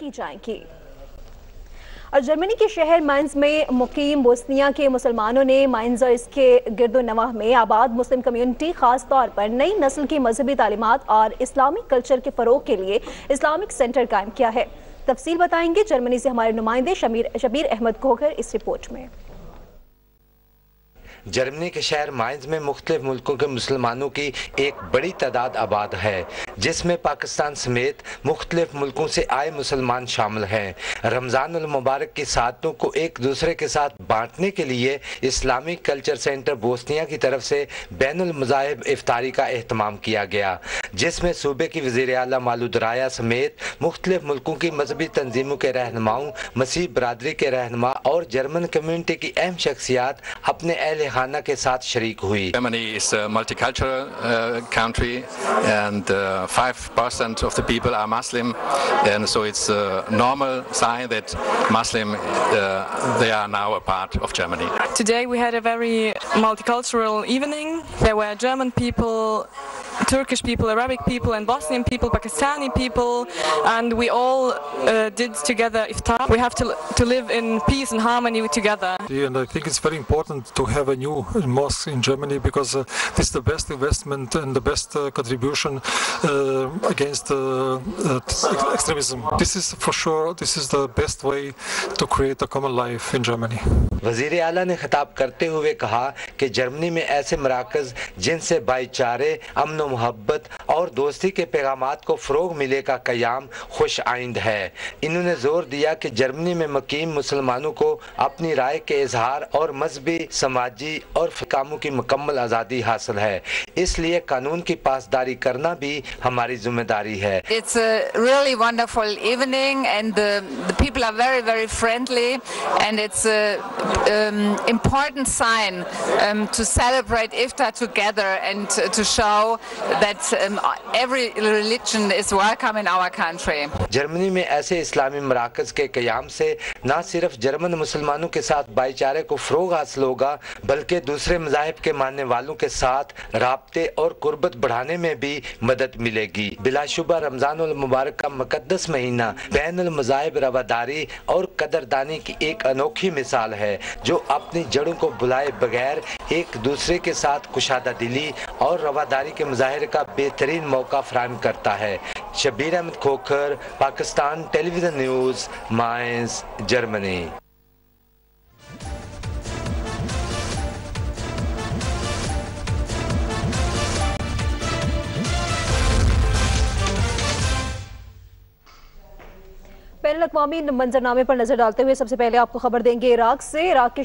की जाएंगी। और जर्मनी के शहर माइंस में मुकीम बोस्निया के मुसलमानों ने माइंस और इसके गिरदोनवाह में आबाद मुस्लिम कम्युनिटी खास तौर पर नई नस्ल की मजहबी तालीमात और इस्लामिक कल्चर के फरोग के लिए इस्लामिक सेंटर कायम किया है। तफसील बताएंगे जर्मनी से हमारे नुमाइंदे शबीर अहमद खोखर इस रिपोर्ट में। जर्मनी के शहर माइंस में मुख्तलिफ मुल्कों के मुसलमानों की एक बड़ी तादाद आबाद है, जिसमें पाकिस्तान समेत मुख्तलिफ मुल्कों से आए मुसलमान शामिल हैं। रमज़ान अल मुबारक की सादतों को एक दूसरे के साथ बांटने के लिए इस्लामिक कल्चर सेंटर बोस्निया की तरफ से बैनुल मज़ाहिब इफ्तारी का एहतमाम किया गया, जिसमें सूबे की वज़ीर आला मालूद राया समेत मुख्तलिफ मुल्कों की मजहबी तंजीमों के रहनुमाओं, मसीह बरादरी के रहनुमा और जर्मन कम्यूनिटी की अहम शख्सियात अपने अहल खाना के साथ शरीक हुई। Germany is a multicultural country and 5% of the people are Muslim, and so it's a normal sign that Muslim they are now a part of Germany. Today we had a very multicultural evening. There were German people, Turkish people, Arabic people and Bosnian people, Pakistani people, and we all did together iftar. We have to live in peace and harmony together. And I think it's very important to have a new mosque in Germany because this is the best investment and the best contribution against extremism. This is for sure, this is the best way to create a common life in Germany. वज़ीर आला ने खिताब करते हुए कहा कि Germany में ऐसे मराकज़ जिनसे भाईचारे, अमन व मोहब्बत और दोस्ती के पैगामात को फ़रोग़ मिले का क़याम खुश आइंद है। इन्होंने ज़ोर दिया कि जर्मनी में मुकीम मुसलमानों को अपनी राय के इजहार और मजहबी, समाजी और कामों की मुकम्मल आज़ादी हासिल है, इसलिए कानून की पासदारी करना भी हमारी जिम्मेदारी है। It's a really wonderful evening and the people are very, very friendly, and it's a important sign to celebrate iftar together and to show that every religion is welcome in our country. Germany में ऐसे इस्लामी मराकज़ के क़याम से न सिर्फ German मुसलमानों के साथ भाईचारे को फ़रोग़ हासिल होगा, बल्कि दूसरे मज़ाहिब के मानने वालों के साथ राब्ते और कुर्बत बढ़ाने में भी मदद मिलेगी। बिलाशुबा रमज़ान अल मुबारक का मुक़द्दस महीना बैनुल मज़ाहिब रवादारी और कदरदानी की एक अनोखी मिसाल है, जो अपनी जड़ों को भुलाए बगैर एक दूसरे के साथ कुशादा दिली और रवादारी के मुजाहिरे का बेहतरीन मौका फराहम करता है। Shabbir Ahmed Khokhar, Pakistan television news, Mainz, Germany. बैनुल अक़वामी मंजरनामे पर नजर डालते हुए सबसे पहले आपको खबर देंगे इराक से। इराक के